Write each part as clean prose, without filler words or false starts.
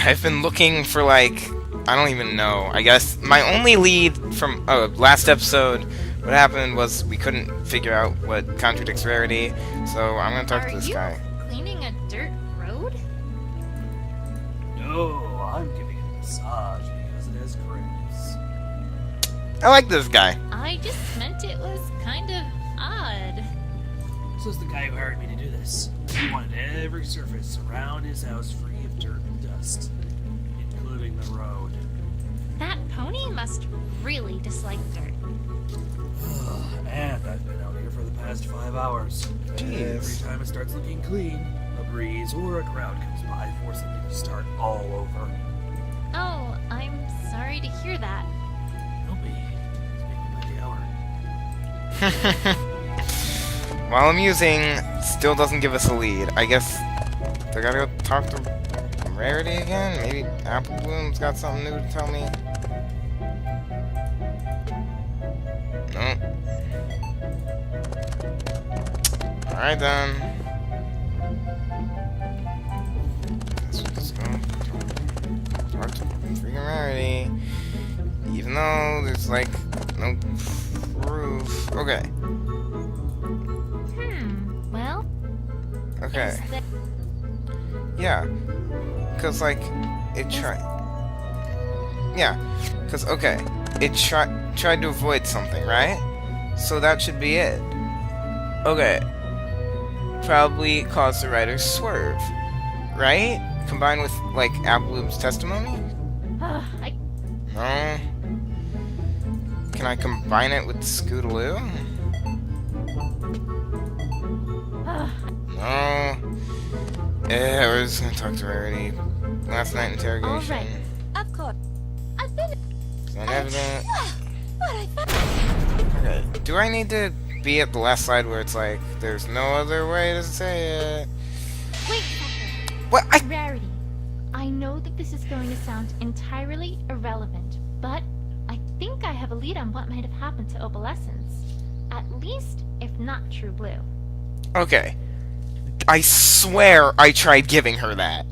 I've been looking for, like, I don't even know. I guess my only lead from last episode, what happened was we couldn't figure out what contradicts rarity, so I'm gonna talk to this guy. Are you cleaning a dirt road? No, I'm giving it a massage because it has cramps. I like this guy. I just meant it was kind of odd. So is the guy who hired me to do this. He wanted every surface around his house free of dirt and dust, including the road. That pony must really dislike dirt. And I've been out here for the past 5 hours. Jeez. Every time it starts looking clean, a breeze or a crowd comes by, forcing me to start all over. Oh, I'm sorry to hear that. Don't be. It's making my hour. While amusing, still doesn't give us a lead. I guess I gotta go talk to Rarity again? Maybe Apple Bloom's got something new to tell me? Nope. Alright then. Guess we'll just go talk to freaking Rarity. Even though there's like no proof. Okay. Well, Okay. is that... Yeah. Cause like it tried. Yeah. Cause okay, it tried to avoid something, right? So that should be it. Okay. Probably caused the writer swerve, right? Combined with like Apple's testimony. No. Can I combine it with Scootaloo? No. Yeah, we're just gonna talk to Rarity. Last night interrogation. Alright. Of course. I've been... Not evident. But I found... Okay. Do I need to be at the last slide where it's like, there's no other way to say it? Wait a second. What? Rarity. I know that this is going to sound entirely irrelevant, but I think I have a lead on what might have happened to Opalescence. At least, if not True Blue. Okay. I swear I tried giving her that.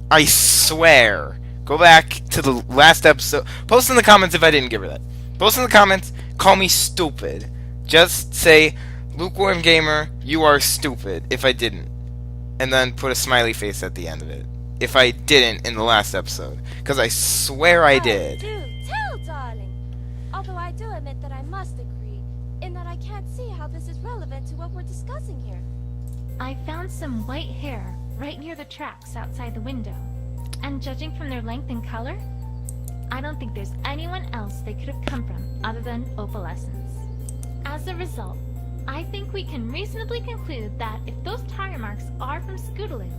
I swear. Go back to the last episode. Post in the comments if I didn't give her that. Post in the comments. Call me stupid. Just say, LukewarmGamer, you are stupid, if I didn't. And then put a smiley face at the end of it. If I didn't in the last episode. Because I swear I did. Do tell, darling. Although I do admit that I must agree, in that I can't see how this is relevant to what we're discussing here. I found some white hair right near the tracks outside the window. And judging from their length and color, I don't think there's anyone else they could have come from other than Opalescence. As a result, I think we can reasonably conclude that if those tire marks are from Scootaloo,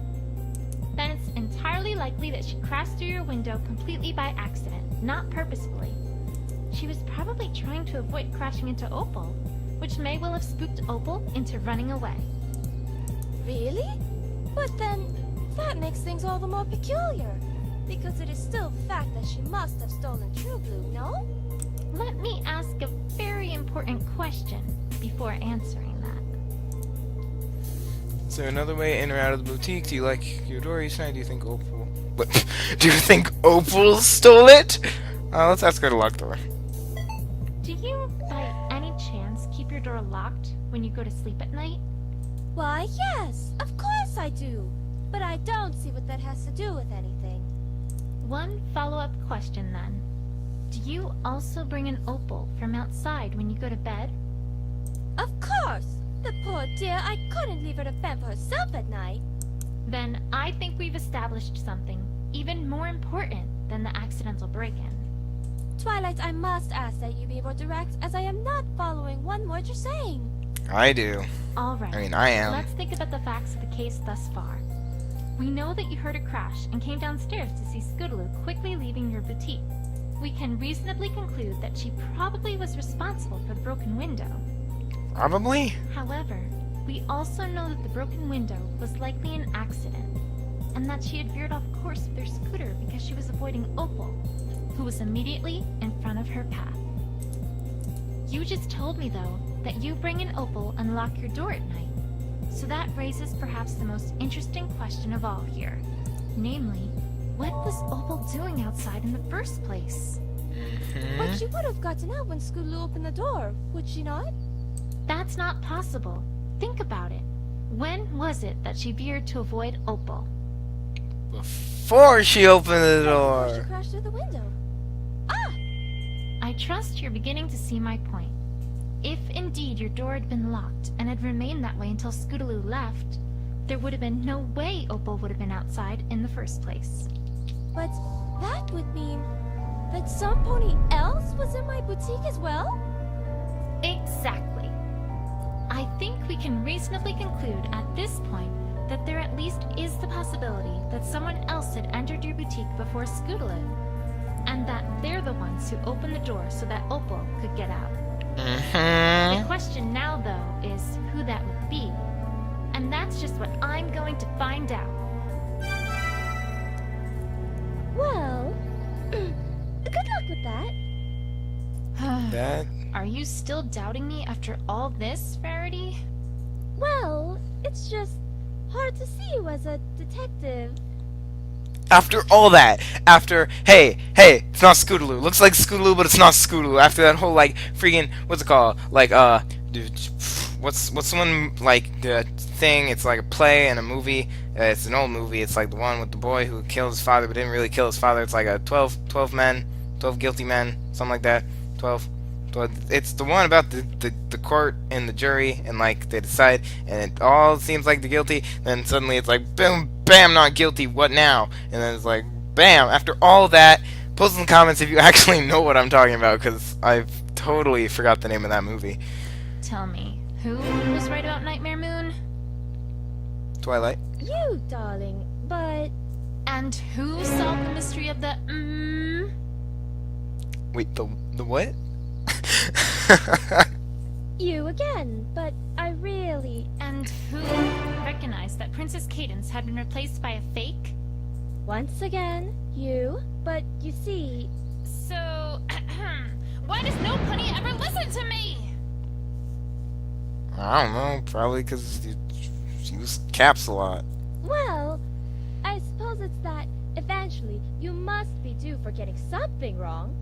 then it's entirely likely that she crashed through your window completely by accident, not purposefully. She was probably trying to avoid crashing into Opal, which may well have spooked Opal into running away. Really? But then, that makes things all the more peculiar. Because it is still fact that she must have stolen True Blue, no? Let me ask a very important question before answering that. Is there another way in or out of the boutique? Do you like your door each night? Do you think Opal... What? Do you think Opal stole it? Let's ask her to lock the door. Do you, by any chance, keep your door locked when you go to sleep at night? Why, yes, of course I do. But I don't see what that has to do with anything. One follow-up question then. Do you also bring an Opal from outside when you go to bed? Of course! The poor dear, I couldn't leave her to fend for herself at night. Then I think we've established something even more important than the accidental break-in. Twilight, I must ask that you be more direct, as I am not following one word you're saying. I do. Alright, I mean, I am. let's think about the facts of the case thus far. We know that you heard a crash and came downstairs to see Scootaloo quickly leaving your boutique. We can reasonably conclude that she probably was responsible for the broken window. Probably? However, we also know that the broken window was likely an accident, and that she had veered off course with her scooter because she was avoiding Opal, who was immediately in front of her path. You just told me, though, that you bring an Opal and lock your door at night. So that raises perhaps the most interesting question of all here. Namely, What was Opal doing outside in the first place? But she would have gotten out when Scootaloo opened the door, would she not? That's not possible. Think about it. When was it that she veered to avoid Opal? Before she opened the Before she door. crashed through the window. Ah! I trust you're beginning to see my point. If indeed your door had been locked and had remained that way until Scootaloo left, there would have been no way Opal would have been outside in the first place. But that would mean that some pony else was in my boutique as well? Exactly. I think we can reasonably conclude at this point that there at least is the possibility that someone else had entered your boutique before Scootaloo, and that they're the ones who opened the door so that Opal could get out. The question now, though, is who that would be. And that's just what I'm going to find out. Well, good luck with that. That. Are you still doubting me after all this, Rarity? Well, it's just hard to see you as a detective. After all that, after hey, it's not Scootaloo. Looks like Scootaloo, but it's not Scootaloo. After that whole like freaking what's it called? Like dude, what's the one like the thing? It's like a play and a movie. It's an old movie. It's like the one with the boy who killed his father but didn't really kill his father. It's like a 12 guilty men, something like that. 12. It's the one about the court and the jury, and like they decide, and it all seems like they're guilty. Then suddenly it's like boom, bam, not guilty. What now? And then it's like bam. After all that, post in the comments if you actually know what I'm talking about, because I've totally forgot the name of that movie. Tell me, who was right about Nightmare Moon? Twilight. You, darling, but And who solved the mystery of the Wait, the what? you again, but I really... And who recognized that Princess Cadence had been replaced by a fake? Once again, you, but you see... So, why does no pony ever listen to me? I don't know. Probably because you use caps a lot. Well, I suppose it's that eventually you must be due for getting something wrong.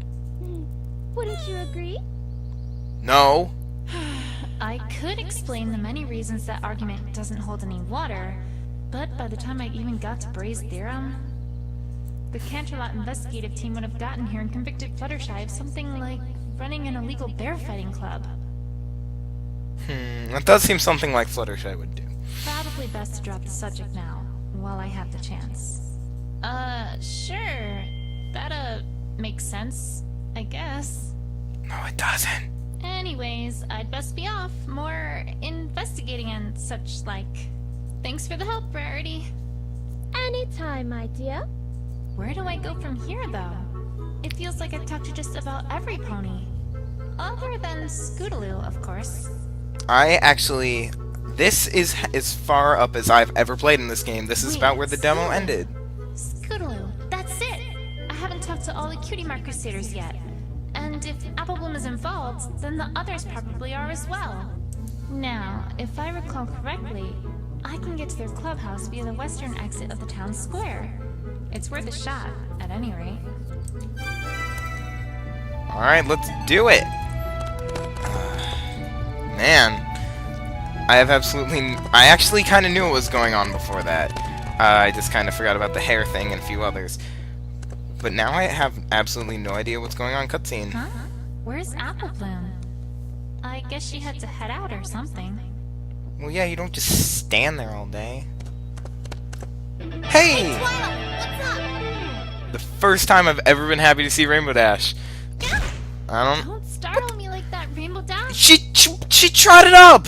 Wouldn't you agree? No. I could explain the many reasons that argument doesn't hold any water, but by the time I even got to Bray's theorem, the Canterlot investigative team would have gotten here and convicted Fluttershy of something like running an illegal bear fighting club. That does seem something like Fluttershy would do. Probably best to drop the subject now, while I have the chance. Sure. That, makes sense, I guess. No, it doesn't. Anyways, I'd best be off. More investigating and such like. Thanks for the help, Rarity. Anytime, my dear. Where do I go from here, though? It feels like I've talked to just about every pony. Other than Scootaloo, of course. This is as far up as I've ever played in this game. This is about where the demo ended. Scootaloo, that's it! I haven't talked to all the Cutie Mark Crusaders yet. And if Applebloom is involved, then the others probably are as well. Now, if I recall correctly, I can get to their clubhouse via the western exit of the town square. It's worth a shot, at any rate. Alright, let's do it! Man. I actually kind of knew what was going on before that. I just kind of forgot about the hair thing and a few others. But now I have absolutely no idea what's going on cutscene. Huh? Where's Applebloom? I guess she had to head out or something. Well, yeah, you don't just stand there all day. Hey! The first time I've ever been happy to see Rainbow Dash. Don't startle me like that, Rainbow Dash! She trotted up!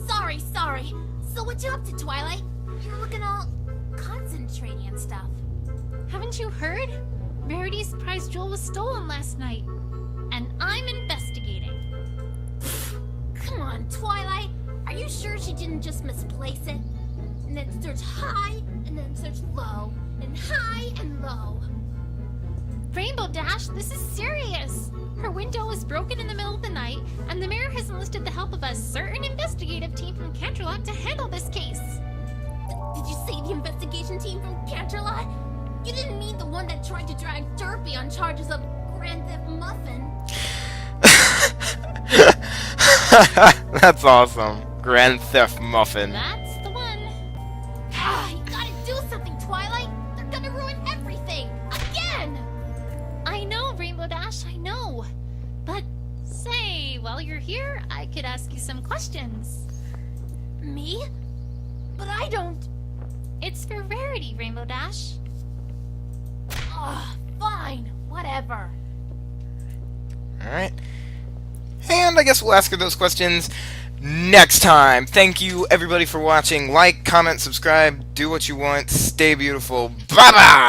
Sorry. So what you up to, Twilight? You're looking all concentrating and stuff. Haven't you heard? Rarity's prize jewel was stolen last night. And I'm investigating. Come on, Twilight. Are you sure she didn't just misplace it? And then search high, and then search low, and high and low. Rainbow Dash, this is serious! Her window was broken in the middle of the night, and the mayor has enlisted the help of a certain investigative team from Canterlot to handle this case. Did you say the investigation team from Canterlot? You didn't mean the one that tried to drag Derpy on charges of Grand Theft Muffin. That's awesome. Grand Theft Muffin. That's the one. Ah, you gotta do something, Twilight. They're gonna ruin everything again. I know, Rainbow Dash, I know. But say, while you're here, I could ask you some questions. Me? But I don't. It's for Rarity, Rainbow Dash. Ah, fine. Whatever. Alright. And I guess we'll ask her those questions next time. Thank you, everybody, for watching. Like, comment, subscribe, do what you want. Stay beautiful. Bye-bye!